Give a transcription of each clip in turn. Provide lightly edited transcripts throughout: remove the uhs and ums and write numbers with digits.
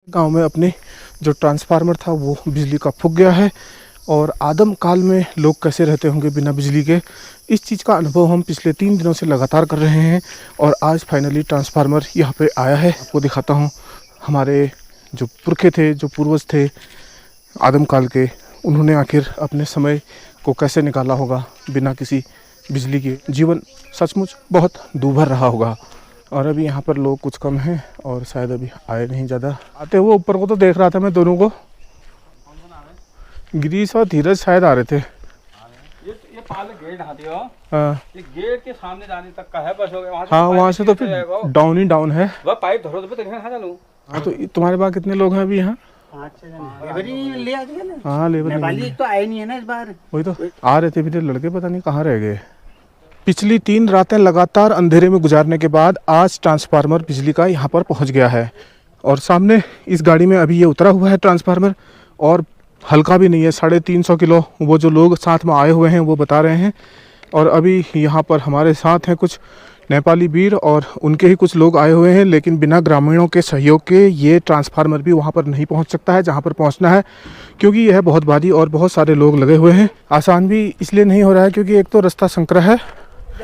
गांव में अपने जो ट्रांसफार्मर था वो बिजली का फूक गया है और आदम काल में लोग कैसे रहते होंगे बिना बिजली के, इस चीज़ का अनुभव हम पिछले 3 दिनों से लगातार कर रहे हैं। और आज फाइनली ट्रांसफार्मर यहाँ पे आया है। आपको दिखाता हूँ हमारे जो पुरखे थे, जो पूर्वज थे आदम काल के, उन्होंने आखिर अपने समय को कैसे निकाला होगा बिना किसी बिजली के। जीवन सचमुच बहुत दूभर रहा होगा। और अभी यहाँ पर लोग कुछ कम हैं और शायद अभी आए नहीं ज़्यादा। आते हुए ऊपर को तो देख रहा था मैं दोनों को, गिरीश और धीरज शायद आ रहे थे। ये पाले गेट हाथी हो। हाँ, ये गेट के सामने जाने तक का है बस हो गया। हाँ वहाँ से तो फिर डाउन ही डाउन है। वह पाइप धरो तो देखना था चलूं। हाँ तो तुम्हारे पास कितने लोग हैं अभी यहाँ? 5-6 जन लेबर ही ले आते हैं। हाँ लेबर नेपाली तो आए नहीं है ना इस बार। वही तो आ रहे थे, फिर लड़के पता नहीं कहाँ रह गए। पिछली 3 रातें लगातार अंधेरे में गुजारने के बाद आज ट्रांसफार्मर बिजली का यहाँ पर पहुँच गया है। और सामने इस गाड़ी में अभी ये उतरा हुआ है ट्रांसफार्मर, और हल्का भी नहीं है, 350 किलो वो जो लोग साथ में आए हुए हैं वो बता रहे हैं। और अभी यहाँ पर हमारे साथ हैं कुछ नेपाली वीर और उनके ही कुछ लोग आए हुए हैं, लेकिन बिना ग्रामीणों के सहयोग के ये ट्रांसफार्मर भी वहाँ पर नहीं पहुँच सकता है जहाँ पर पहुँचना है, क्योंकि यह बहुत भारी और बहुत सारे लोग लगे हुए हैं। आसान भी इसलिए नहीं हो रहा है क्योंकि एक तो रास्ता संकरा है,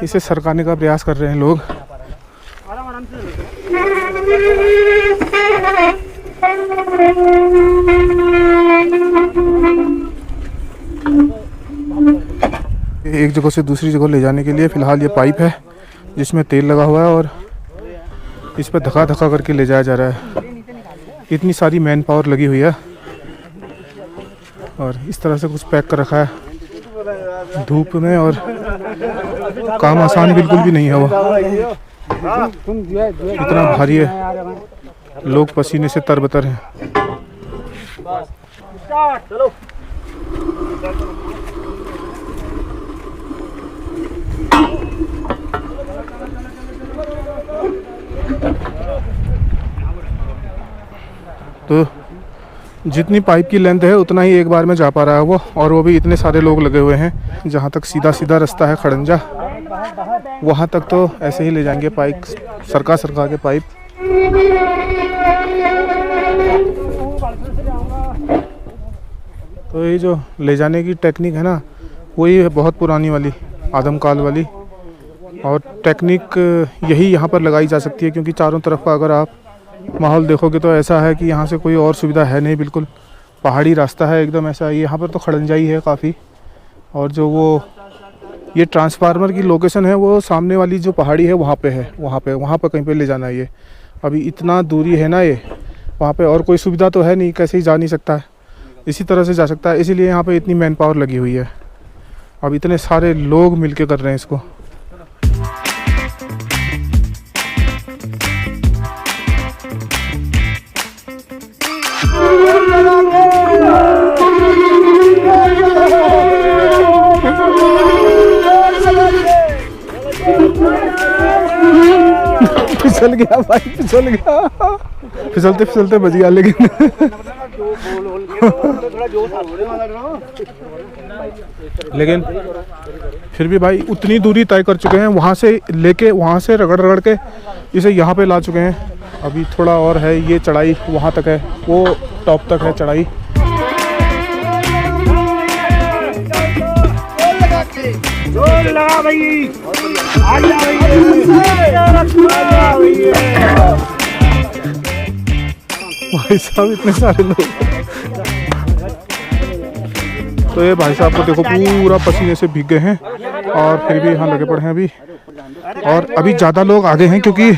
इसे सरकाने का प्रयास कर रहे हैं लोग। एक जगह से दूसरी जगह ले जाने के लिए फ़िलहाल ये पाइप है जिसमें तेल लगा हुआ है और इस पर धक्का धक्का करके ले जाया जा रहा है। इतनी सारी मैन पावर लगी हुई है और इस तरह से कुछ पैक कर रखा है धूप में, और काम आसान बिल्कुल भी नहीं है वो, इतना भारी है, लोग पसीने से तरबतर हैं। तो जितनी पाइप की लेंथ है उतना ही एक बार में जा पा रहा है वो, और वो भी इतने सारे लोग लगे हुए हैं। जहाँ तक सीधा सीधा रास्ता है खड़ंजा, वहाँ तक तो ऐसे ही ले जाएंगे पाइप, सरका के पाइप। तो ये जो ले जाने की टेक्निक है ना, वही है बहुत पुरानी वाली, आदमकाल वाली। और टेक्निक यही यहाँ पर लगाई जा सकती है क्योंकि चारों तरफ का अगर आप माहौल देखोगे तो ऐसा है कि यहाँ से कोई और सुविधा है नहीं, बिल्कुल पहाड़ी रास्ता है एकदम ऐसा। यहाँ पर तो खड़ंजाई है काफ़ी, और जो वो ये ट्रांसफार्मर की लोकेशन है वो सामने वाली जो पहाड़ी है वहाँ पे है, वहाँ पे कहीं पे ले जाना है ये। अभी इतना दूरी है ना ये, वहाँ पे और कोई सुविधा तो है नहीं, कैसे ही जा नहीं सकता है, इसी तरह से जा सकता है। इसीलिए यहाँ पे इतनी मैन पावर लगी हुई है। अब इतने सारे लोग मिल के कर रहे हैं इसको। फिसल गया भाई, फिसल गया, फिसलते फिसलते बच गया। लेकिन लेकिन फिर भी भाई उतनी दूरी तय कर चुके हैं, वहाँ से लेके वहाँ से रगड़ रगड़ के इसे यहाँ पे ला चुके हैं। अभी थोड़ा और है, ये चढ़ाई वहाँ तक है, वो टॉप तक है चढ़ाई। भाई साहब इतने सारे लोग, तो ये भाई साहब को देखो पूरा पसीने से भीग गए हैं और फिर भी यहाँ लगे पड़े हैं अभी। और अभी ज़्यादा लोग आगे हैं क्योंकि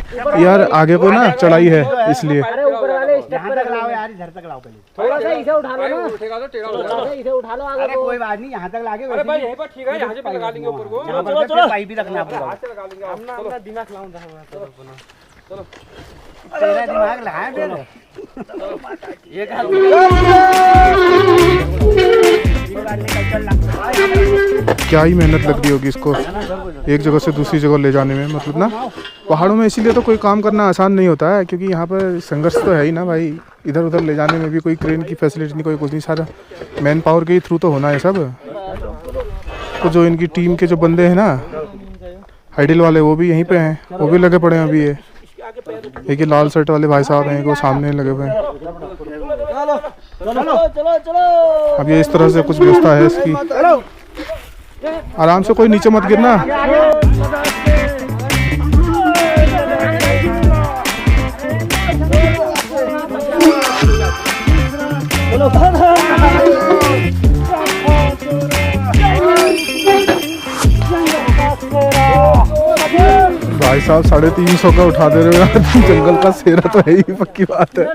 यार आगे को ना चढ़ाई है, इसलिए। थोड़ा सा इसे उठा लो ना, उठेगा तो टेढ़ा हो जाएगा, इसे उठा लो आगे। अरे कोई बात नहीं, यहाँ तक लागे। अरे भाई यहीं पर ठीक है, यहाँ से लगा लेंगे ऊपर को। यहाँ पर फिर पाइप भी रखना पूरा, हाथ से लगा लेंगे। अपना दिमाग लाऊं, चलो तेरा दिमाग लगाए पहले। ये क्या ही मेहनत लग रही होगी इसको एक जगह से दूसरी जगह ले जाने में। मतलब ना पहाड़ों में इसीलिए तो कोई काम करना आसान नहीं होता है, क्योंकि यहाँ पर संघर्ष तो है ही ना भाई। इधर उधर ले जाने में भी कोई क्रेन की फैसिलिटी नहीं, कोई कुछ नहीं, सारा मैन पावर के ही थ्रू तो होना है सब। तो जो इनकी टीम के जो बंदे हैं ना, हाइडल वाले, वो भी यहीं पे हैं, वो भी लगे पड़े हैं अभी। ये एक ये लाल शर्ट वाले भाई साहब हैं, वो सामने लगे हुए हैं। अब ये इस तरह से कुछ व्यवस्था है इसकी। आराम से, कोई नीचे मत गिरना। भाई साहब 350 का उठा दे रहे हो। जंगल का शेरा तो है ही, पक्की बात है।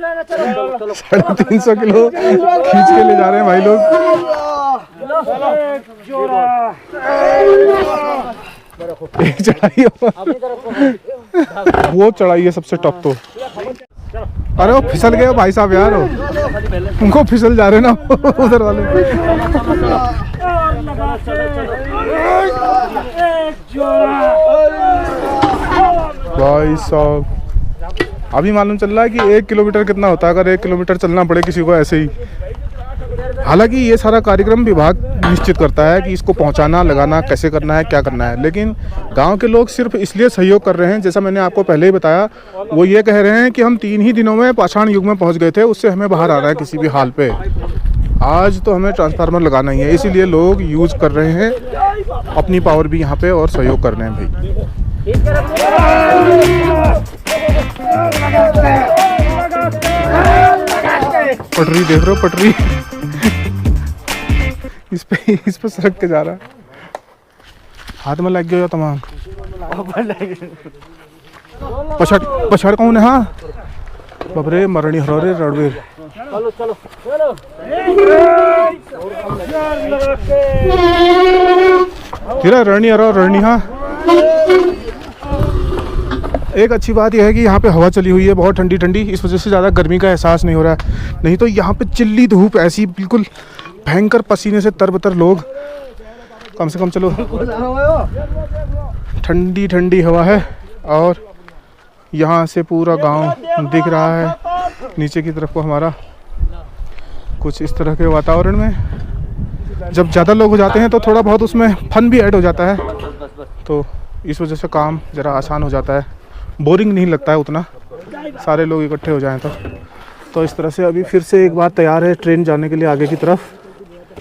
350 किलो खींच के ले जा रहे हैं भाई लोग। एक चढ़ाई वो चढ़ाई है सबसे टफ तो। अरे वो फिसल गए भाई साहब यार, उनको फिसल जा रहे ना उधर वाले। भाई साहब अभी मालूम चल रहा है कि 1 किलोमीटर कितना होता है अगर 1 किलोमीटर चलना पड़े किसी को ऐसे ही। हालांकि ये सारा कार्यक्रम विभाग निश्चित करता है कि इसको पहुंचाना, लगाना कैसे करना है, क्या करना है, लेकिन गांव के लोग सिर्फ इसलिए सहयोग कर रहे हैं, जैसा मैंने आपको पहले ही बताया, वो ये कह रहे हैं कि हम 3 ही दिनों में पाषाण युग में पहुंच गए थे, उससे हमें बाहर आ रहा है किसी भी हाल पे। आज तो हमें ट्रांसफार्मर लगाना ही है, इसीलिए लोग यूज़ कर रहे हैं अपनी पावर भी यहाँ पे और सहयोग कर रहे हैं भाई। पटरी देख रहे हो, पटरी इस पे सरक के जा रहा है। हाथ में लग गया तमाम। पछाड़ कौन है? हाँ बबरे मरणी हरोरे रणवीर। चलो चलो चलो तेरा रणी हरो रणी। हाँ एक अच्छी बात यह है कि यहाँ पे हवा चली हुई है बहुत ठंडी ठंडी, इस वजह से ज़्यादा गर्मी का एहसास नहीं हो रहा है। नहीं तो यहाँ पे चिल्ली धूप ऐसी बिल्कुल भयंकर पसीने से तरबतर लोग। कम से कम चलो ठंडी ठंडी हवा है और यहाँ से पूरा गांव दिख रहा है नीचे की तरफ को हमारा। कुछ इस तरह के वातावरण में जब ज़्यादा लोग हो जाते हैं तो थोड़ा बहुत उसमें फन भी ऐड हो जाता है, तो इस वजह से काम ज़रा आसान हो जाता है, बोरिंग नहीं लगता है उतना, सारे लोग इकट्ठे हो जाएं तो इस तरह से अभी फिर से एक बार तैयार है ट्रेन जाने के लिए आगे की तरफ,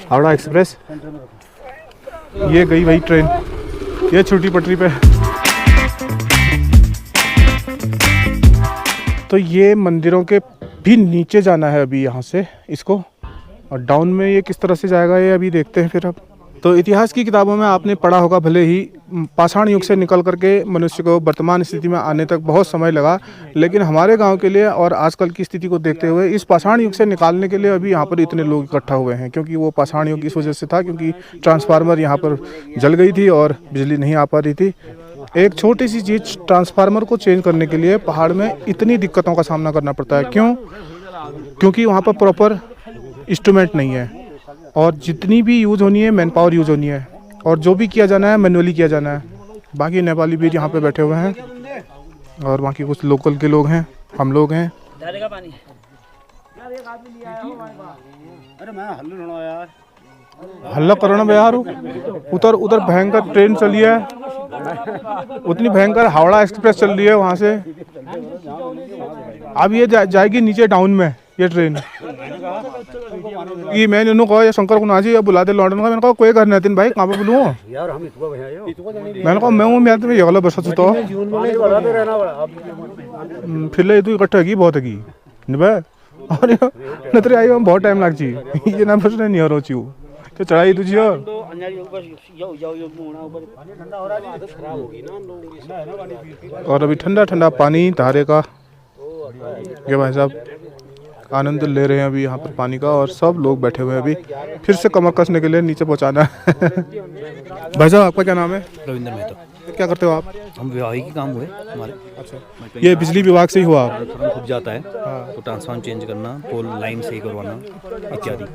हावड़ा एक्सप्रेस। ये गई वही ट्रेन, ये छोटी पटरी पे। तो ये मंदिरों के भी नीचे जाना है अभी यहाँ से इसको, और डाउन में ये किस तरह से जाएगा ये अभी देखते हैं फिर। अब तो इतिहास की किताबों में आपने पढ़ा होगा, भले ही पाषाण युग से निकल करके मनुष्य को वर्तमान स्थिति में आने तक बहुत समय लगा, लेकिन हमारे गांव के लिए और आजकल की स्थिति को देखते हुए इस पाषाण युग से निकालने के लिए अभी यहाँ पर इतने लोग इकट्ठा हुए हैं, क्योंकि वो पाषाण युग इस वजह से था क्योंकि ट्रांसफार्मर यहाँ पर जल गई थी और बिजली नहीं आ पा रही थी। एक छोटी सी चीज़ ट्रांसफार्मर को चेंज करने के लिए पहाड़ में इतनी दिक्कतों का सामना करना पड़ता है। क्यों? क्योंकि वहाँ पर प्रॉपर इंस्ट्रूमेंट नहीं है और जितनी भी यूज़ होनी है मैन पावर यूज़ होनी है, और जो भी किया जाना है मैनुअली किया जाना है। बाकी नेपाली भी यहाँ पे बैठे हुए हैं और बाकी कुछ लोकल के लोग हैं, हम लोग हैं। हल्ला करो ना यार, उधर उधर भयंकर ट्रेन चली है, उतनी भयंकर हावड़ा एक्सप्रेस चल रही है वहाँ से। अब ये जाएगी नीचे डाउन में ये ट्रेन। ये मैंने उन्होंने कहा शंकर को नाजी या बुला दे लौटन का। मैंने कहा कोई घर नहीं भाई, कहाँ पे बोलूँ यार, मैंने कहा मैं हूँ मैं तो ये वाला बस तो फिर ले तू इकट्ठा है बहुत है और नतरे आई बहुत टाइम लाग चाहिए ये ना बस नहीं हो रही तो चढ़ाई तुझी और अभी ठंडा ठंडा पानी धारे का ये भाई साहब आनंद ले रहे हैं अभी यहाँ पर पानी का, और सब लोग बैठे हुए हैं अभी फिर से कमर कसने के लिए नीचे पहुँचाना है। भाई साहब आपका क्या नाम है? रविंद्र मेहता। क्या करते हो आप? हम विवाहिक काम हुए हमारे। अच्छा, ये बिजली विभाग से ही हुआ? खुद जाता है तो ट्रांसफार्मर चेंज करना, पोल लाइन सही करवाना इत्यादि।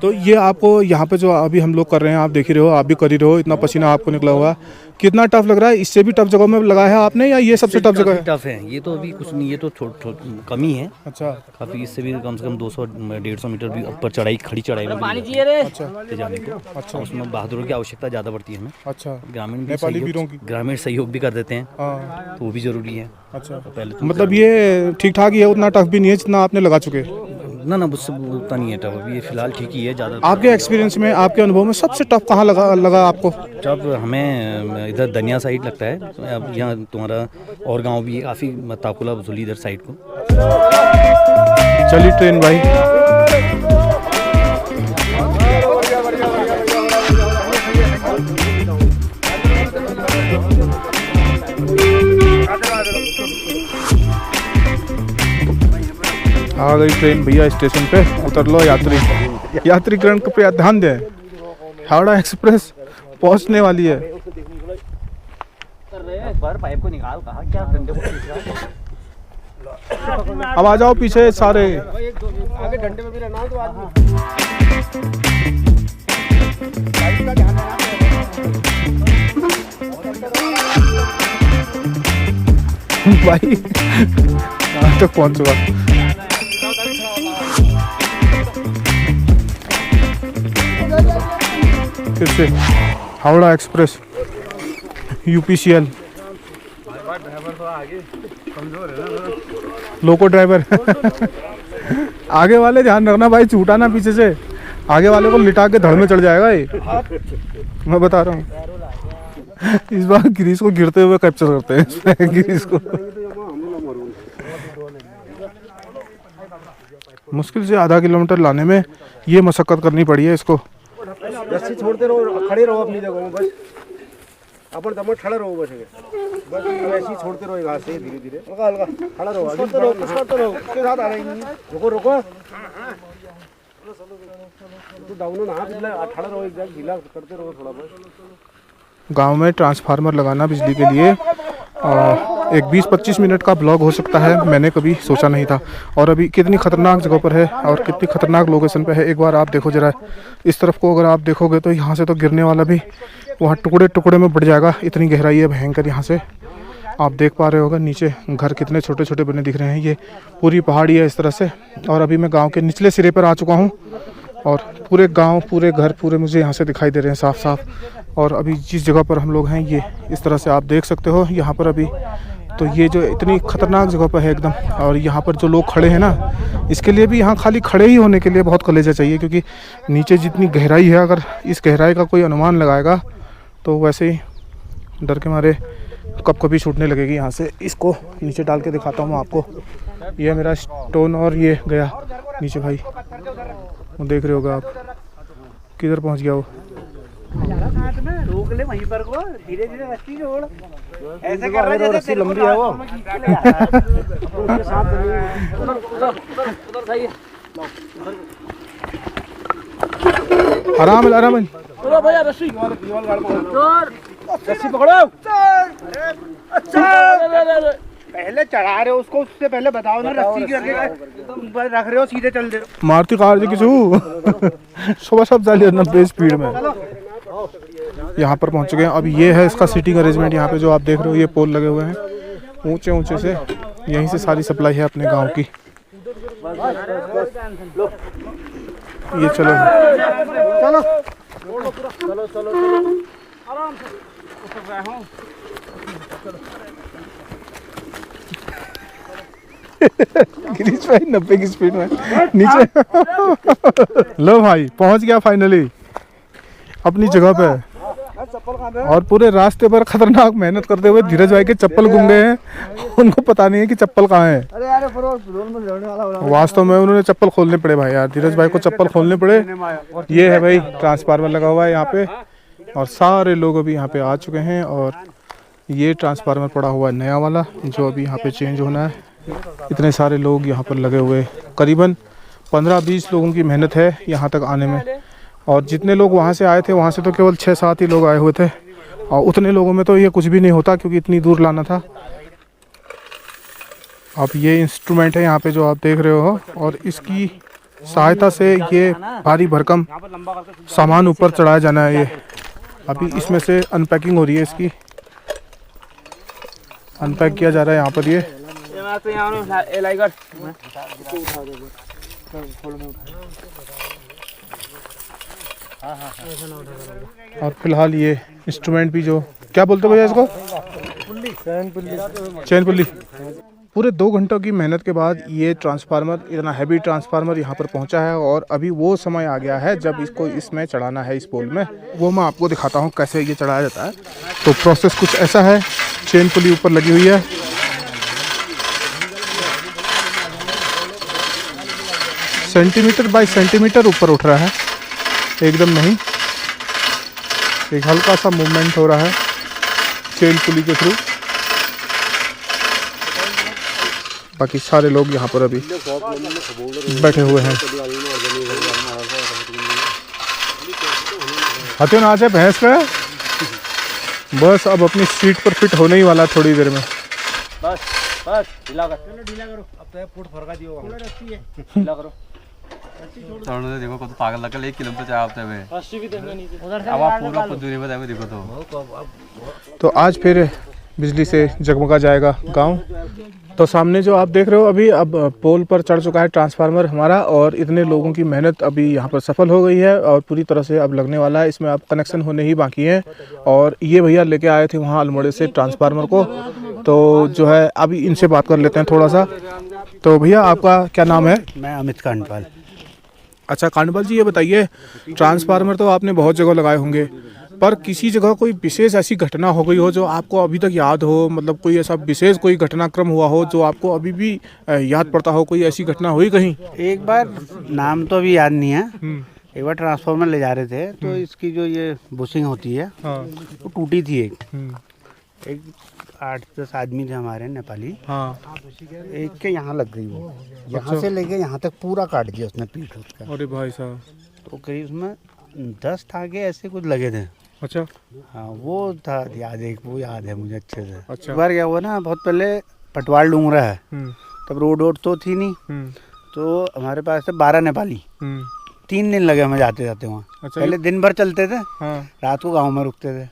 तो ये आपको यहाँ पे जो अभी हम लोग कर रहे हैं, आप देख ही रहे हो, आप भी कर ही रहे हो, इतना पसीना आपको निकला हुआ, कितना टफ लग रहा है? इससे भी टफ जगह में लगाया है आपने या ये सबसे टफ जगह है? टफ है ये तो, अभी कुछ नहीं, ये तो कमी है। अच्छा, काफी इससे भी कम से कम 200-150 मीटर भी ऊपर चढ़ाई, खड़ी चढ़ाई में अच्छा जाने को। अच्छा, उसमें बहादुरों की आवश्यकता ज़्यादा पड़ती है हमें। अच्छा, ग्रामीण नेपाली वीरों की, ग्रामीण सहयोग भी कर देते हैं, हाँ, तो वो भी ज़रूरी है। अच्छा, तो पहले तो मतलब ये ठीक ठाक ही है, उतना टफ भी नहीं है जितना आपने लगा चुके हैं। ना उससे उतना नहीं है टफ, अभी ये फिलहाल ठीक ही है ज़्यादा। आपके एक्सपीरियंस में, आपके अनुभव में सबसे टफ कहाँ लगा आपको? जब हमें इधर दनिया साइड लगता है, अब यहाँ तुम्हारा और गांव भी काफ़ी ताकुला वसूली इधर साइड को। चलिए ट्रेन भाई। आ गई ट्रेन भैया स्टेशन पे, उतर लो यात्री। यात्रीगण पे ध्यान दें, हावड़ा एक्सप्रेस पहुंचने वाली है। पर पाइप को निकाल, कहा क्या डंडे को खींच रहा है। अब आ जाओ पीछे सारे। आगे डंडे में भी रहना हो तो आदमी पाइप का ध्यान रखना। भाई कहाँ तक पहुंच चुका? फिर से हावड़ा एक्सप्रेस UPCL लोको ड्राइवर। आगे वाले ध्यान रखना भाई, छूटा ना पीछे से, आगे वाले को लिटा के धड़ में चढ़ जाएगा ये, मैं बता रहा हूँ। इस बार गिरीश को गिरते हुए कैप्चर करते हैं गिरीश को। मुश्किल से आधा किलोमीटर लाने में ये मशक्कत करनी पड़ी है इसको। रस्सी छोड़ते रहो, खड़े रहो अपनी जगह में, बस अपन दम खड़ा रहो, बस बस वैसे ही छोड़ते रहो घास से धीरे धीरे, हल्का हल्का खड़ा रहो। अभी करते रहो, उसके साथ आ रही। रुको रुको, तो डाउन ना पिछले खड़ा रहो, एक जगह ढीला करते रहो थोड़ा बस। गांव में ट्रांसफार्मर लगाना बिजली के लिए एक 20-25 मिनट का ब्लॉग हो सकता है, मैंने कभी सोचा नहीं था। और अभी कितनी ख़तरनाक जगह पर है और कितनी ख़तरनाक लोकेशन पे है, एक बार आप देखो जरा। इस तरफ को अगर आप देखोगे तो यहाँ से तो गिरने वाला भी वहाँ टुकड़े टुकड़े में बढ़ जाएगा, इतनी गहराई है भयंकर। यहाँ से आप देख पा रहे होगा नीचे घर कितने छोटे छोटे बने दिख रहे हैं। ये पूरी पहाड़ी है इस तरह से। और अभी मैं गाँव के निचले सिरे पर आ चुका हूँ और पूरे गाँव, पूरे घर, पूरे मुझे यहाँ से दिखाई दे रहे हैं साफ साफ। और अभी जिस जगह पर हम लोग हैं ये इस तरह से आप देख सकते हो यहाँ पर अभी। तो ये जो इतनी ख़तरनाक जगह पर है एकदम, और यहाँ पर जो लोग खड़े हैं ना, इसके लिए भी यहाँ खाली खड़े ही होने के लिए बहुत कलेजा चाहिए, क्योंकि नीचे जितनी गहराई है, अगर इस गहराई का कोई अनुमान लगाएगा तो वैसे ही डर के मारे कब कभी छूटने लगेगी यहाँ से। इसको नीचे डाल के दिखाता हूँ आपको। ये मेरा स्टोन और ये गया नीचे भाई, वो देख रहे होगा आप किधर पहुँच गया वो। रोक ले वहीं पर को, धीरे धीरे रस्सी जोड़, ऐसे कर रहा है जैसे रस्सी लंबी है वो। उसके साथ उधर सही है। आराम आराम। चलो भैया रस्सी रस्सी पकड़ो। पहले चढ़ा रहे हो उसको, उससे पहले बताओ ना रस्सी रख रहे हो, सीधे चल रहे हो। मारुति कार जी किसी सुबह सब जाली 90 स्पीड में यहाँ पर पहुँच चुके हैं। अब ये है इसका सीटिंग अरेंजमेंट। यहाँ पे जो आप देख रहे हो ये पोल लगे हुए हैं ऊंचे ऊंचे से, यहीं से सारी सप्लाई है अपने गांव की। ये चलो चलो चलो चलो आराम से उतर रहा हूँ। गिरीश भाई 90 की स्पीड में नीचे। लो भाई पहुंच गया फाइनली अपनी जगह पे। और पूरे रास्ते पर खतरनाक मेहनत करते हुए धीरज भाई के चप्पल गुम गए हैं, उनको पता नहीं है कि चप्पल कहाँ है। वास्तव में उन्होंने चप्पल खोलने पड़े भाई यार, धीरज भाई को चप्पल खोलने पड़े। ये है भाई ट्रांसफार्मर लगा हुआ है यहाँ पे, और सारे लोग अभी यहाँ पे आ चुके हैं। और ये ट्रांसफार्मर पड़ा हुआ है नया वाला जो अभी यहाँ पे चेंज होना है। इतने सारे लोग यहाँ पर लगे हुए, करीबन 15-20 लोगों की मेहनत है यहाँ तक आने में। और जितने लोग वहाँ से आए थे वहाँ से तो केवल 6-7 ही लोग आए हुए थे, और उतने लोगों में तो ये कुछ भी नहीं होता क्योंकि इतनी दूर लाना था। अब ये इंस्ट्रूमेंट है यहाँ पे जो आप देख रहे हो, और इसकी सहायता से ये भारी भरकम सामान ऊपर चढ़ाया जाना है। ये अभी इसमें से अनपैकिंग हो रही है, इसकी अनपैक किया जा रहा है यहाँ पर। ये और फिलहाल ये इंस्ट्रूमेंट भी जो क्या बोलते भैया इसको? चैन पुल्ली। पूरे 2 घंटों की मेहनत के बाद ये ट्रांसफार्मर, इतना हैवी ट्रांसफार्मर यहाँ पर पहुँचा है और अभी वो समय आ गया है जब इसको इसमें चढ़ाना है, इस पोल में। वो मैं आपको दिखाता हूँ कैसे ये चढ़ाया जाता है। तो प्रोसेस कुछ ऐसा है, चेन पुली ऊपर लगी हुई है, सेंटीमीटर बाय सेंटीमीटर ऊपर उठ रहा है, एकदम नहीं, एक हल्का सा मूवमेंट हो रहा है चेन पुली के थ्रू। बाकी सारे लोग यहाँ पर अभी बैठे हुए हैं। हाथों आज है भैंस का, बस अब अपनी सीट पर फिट होने ही वाला थोड़ी देर में। बस बस ढीला करो अब तो फुट फरका दियो ढीला करो। देखो को तो पागल लगल 1 किलोमीटर चाहते हुए 80 भी देंगे नीचे उधर से अब आप पूरा दूरी बताए देखो तो आज फिर बिजली से जगमगा जाएगा गांव। तो सामने जो आप देख रहे हो अभी, अब पोल पर चढ़ चुका है ट्रांसफार्मर हमारा और इतने लोगों की मेहनत अभी यहाँ पर सफल हो गई है और पूरी तरह से अब लगने वाला है। इसमें अब कनेक्शन होने ही बाकी है और ये भैया लेके आए थे वहाँ अल्मोड़े से ट्रांसफार्मर को। तो जो है अभी इनसे बात कर लेते हैं थोड़ा सा। तो भैया आपका क्या नाम है? मैं अमित कांडपाल। अच्छा कांडपाल जी, ये बताइए ट्रांसफार्मर तो आपने बहुत जगह लगाए होंगे, पर किसी जगह कोई विशेष ऐसी घटना हो गई हो जो आपको अभी तक याद हो, मतलब कोई ऐसा विशेष कोई घटनाक्रम हुआ हो जो आपको अभी भी याद पड़ता हो, कोई ऐसी घटना हुई कहीं? एक बार, नाम तो अभी याद नहीं है, एक बार ट्रांसफार्मर ले जा रहे थे तो इसकी जो ये बुशिंग होती है वो टूटी थी। एक 8-10 आदमी थे हमारे नेपाली, एक के यहाँ लग गई वो, यहाँ से लेके यहाँ तक पूरा काट दिया उसने पीठ उसका। अरे भाई साहब। तो करीब उसमें 10 टाँगे ऐसे कुछ लगे थे। अच्छा। हाँ वो था याद, एक वो याद है मुझे अच्छे से। अच्छा। एक बार क्या हुआ ना, बहुत पहले पटवाल डूंगरा है, तब रोड तो थी नहीं, तो हमारे पास थे 12 नेपाली। 3 दिन लगे हमें जाते जाते वहाँ। अच्छा। पहले दिन भर चलते थे, रात को गांव में रुकते थे,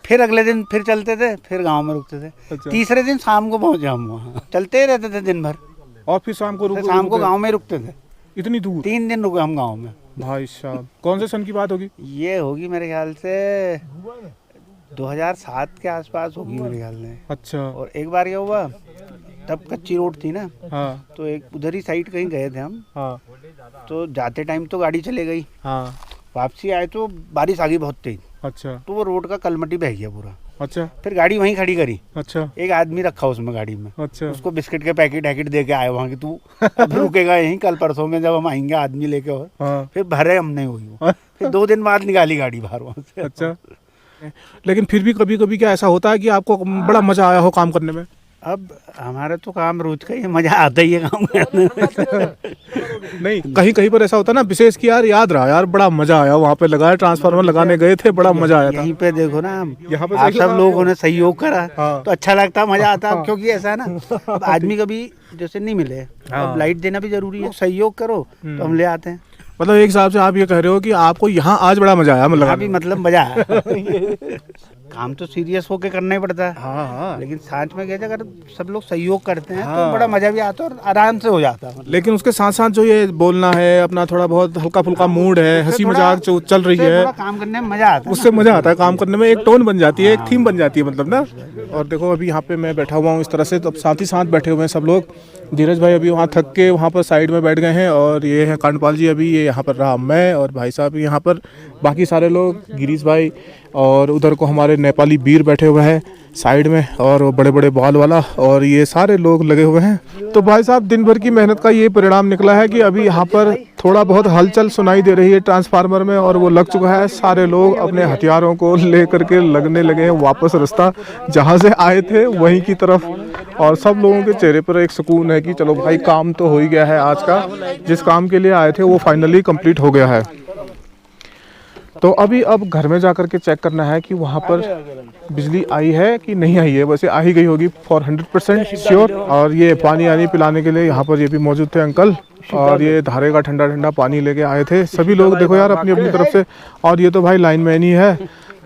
फिर अगले दिन फिर चलते थे, फिर गांव में रुकते थे। अच्छा। तीसरे दिन शाम को पहुंचे हम वहाँ, चलते ही रहते थे दिन भर और फिर शाम को शाम को गाँव में रुकते थे। इतनी दूर? 3 दिन रुके हम गाँव में। भाई साहब, कौन से सन की बात होगी? ये होगी मेरे ख्याल से 2007 के आसपास होगी मेरे ख्याल से। अच्छा। और एक बार क्या हुआ, तब कच्ची रोड थी ना, हाँ। तो एक उधर ही साइड कहीं गए थे हम। हाँ। तो जाते टाइम तो गाड़ी चले गई, हाँ। वापसी आए तो बारिश आ गई बहुत तेज। अच्छा। तो वो रोड का कलमटी बह गया पूरा। अच्छा। फिर गाड़ी वहीं खड़ी करी। अच्छा। एक आदमी रखा उसमें गाड़ी में। अच्छा। उसको बिस्किट के पैकेट दे के आए वहाँ की, तू अब रुकेगा यहीं, कल परसों में जब हम आएंगे आदमी लेके। और हाँ। फिर भरे हमने हुई वो, फिर 2 दिन बाद निकाली गाड़ी बाहर वहाँ से। अच्छा। लेकिन फिर भी कभी कभी क्या ऐसा होता है कि आपको बड़ा मजा आया हो काम करने में? अब हमारा तो काम रोज का ही, मजा आता ही है काम करने में। नहीं, कहीं कहीं पर ऐसा होता है ना विशेष कि यार याद रहा, यार बड़ा मजा आया वहाँ पे, लगाया ट्रांसफार्मर लगाने गए थे, बड़ा मजा आया था। यहीं पे देखो ना, यहाँ पे आप सब लोगों ने सहयोग करा। हाँ। तो अच्छा लगता, मजा आता। क्योंकि ऐसा है ना, अब आदमी कभी जैसे नहीं मिले, अब लाइट देना भी जरूरी है, सहयोग करो तो हम ले आते हैं। मतलब एक हिसाब से आप ये कह रहे हो कि आपको यहाँ आज बड़ा मजा आया? मतलब अभी मतलब मजा आया। काम तो सीरियस होके करना ही पड़ता है। हाँ हाँ। लेकिन साथ में कहते अगर सब लोग सहयोग करते हैं तो बड़ा मजा भी आता है और आराम से हो जाता है। लेकिन उसके साथ साथ जो ये बोलना है अपना, थोड़ा बहुत हल्का फुल्का मूड है, हंसी मजाक जो चल रही है, थोड़ा काम करने में मजा आता है। उससे मजा आता है काम करने में, एक टोन बन जाती है, एक थीम बन जाती है मतलब ना। और देखो अभी यहाँ पे मैं बैठा हुआ हूँ इस तरह से, तो साथ ही साथ बैठे हुए हैं सब लोग। धीरज भाई अभी वहाँ थक के वहाँ पर साइड में बैठ गए हैं और ये है कांडपाल जी, अभी ये यहाँ पर रहा मैं और भाई साहब यहाँ पर, बाकी सारे लोग गिरीश भाई और उधर को हमारे नेपाली वीर बैठे हुए हैं साइड में, और वो बड़े बड़े बाल वाला, और ये सारे लोग लगे हुए हैं। तो भाई साहब दिन भर की मेहनत का ये परिणाम निकला है कि अभी यहाँ पर थोड़ा बहुत हलचल सुनाई दे रही है ट्रांसफार्मर में और वो लग चुका है। सारे लोग अपने हथियारों को ले करके लगने लगे हैं वापस रास्ता जहाँ से आए थे वहीं की तरफ, और सब लोगों के चेहरे पर एक सुकून है कि चलो भाई काम तो हो ही गया है, आज का जिस काम के लिए आए थे वो फाइनली कंप्लीट हो गया है। तो अभी अब घर में जाकर के चेक करना है कि वहाँ पर बिजली आई है कि नहीं आई है। वैसे आ ही गई होगी फॉर 100% श्योर। और ये पानी आनी पिलाने के लिए यहाँ पर ये भी मौजूद थे अंकल, और ये धारे का ठंडा ठंडा पानी लेके आए थे सभी लोग। देखो यार अपनी अपनी तरफ से, और ये तो भाई लाइनमैन ही है,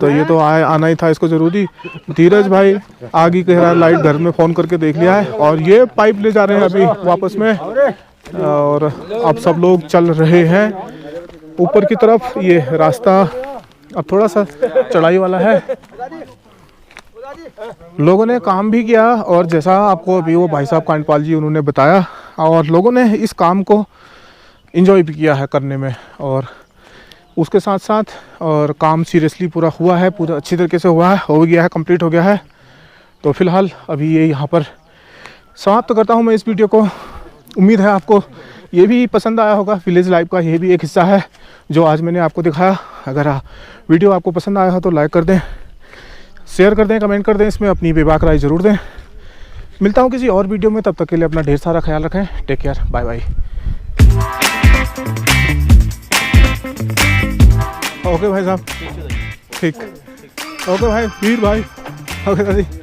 तो ये तो आना ही था इसको जरूरी। धीरज भाई आगे कह रहा है लाइट घर में फ़ोन करके देख लिया है, और ये पाइप ले जा रहे हैं अभी वापस में, और अब सब लोग चल रहे हैं ऊपर की तरफ। ये रास्ता अब थोड़ा सा चढ़ाई वाला है, लोगों ने काम भी किया और जैसा आपको अभी वो भाई साहब कांडपाल जी उन्होंने बताया, और लोगों ने इस काम को एंजॉय भी किया है करने में, और उसके साथ साथ और काम सीरियसली पूरा हुआ है, पूरा अच्छी तरीके से हुआ है, हो गया है, कंप्लीट हो गया है। तो फिलहाल अभी ये यहाँ पर समाप्त करता हूँ मैं इस वीडियो को। उम्मीद है आपको ये भी पसंद आया होगा। विलेज लाइफ का ये भी एक हिस्सा है जो आज मैंने आपको दिखाया। अगर वीडियो आपको पसंद आया हो तो लाइक कर दें, शेयर कर दें, कमेंट कर दें, इसमें अपनी बेबाक राय ज़रूर दें। मिलता हूँ किसी और वीडियो में, तब तक के लिए अपना ढेर सारा ख्याल रखें। Take care, bye bye. Okay भाई साहब, ठीक। ओके भाई, वीर भाई, ओके दादी।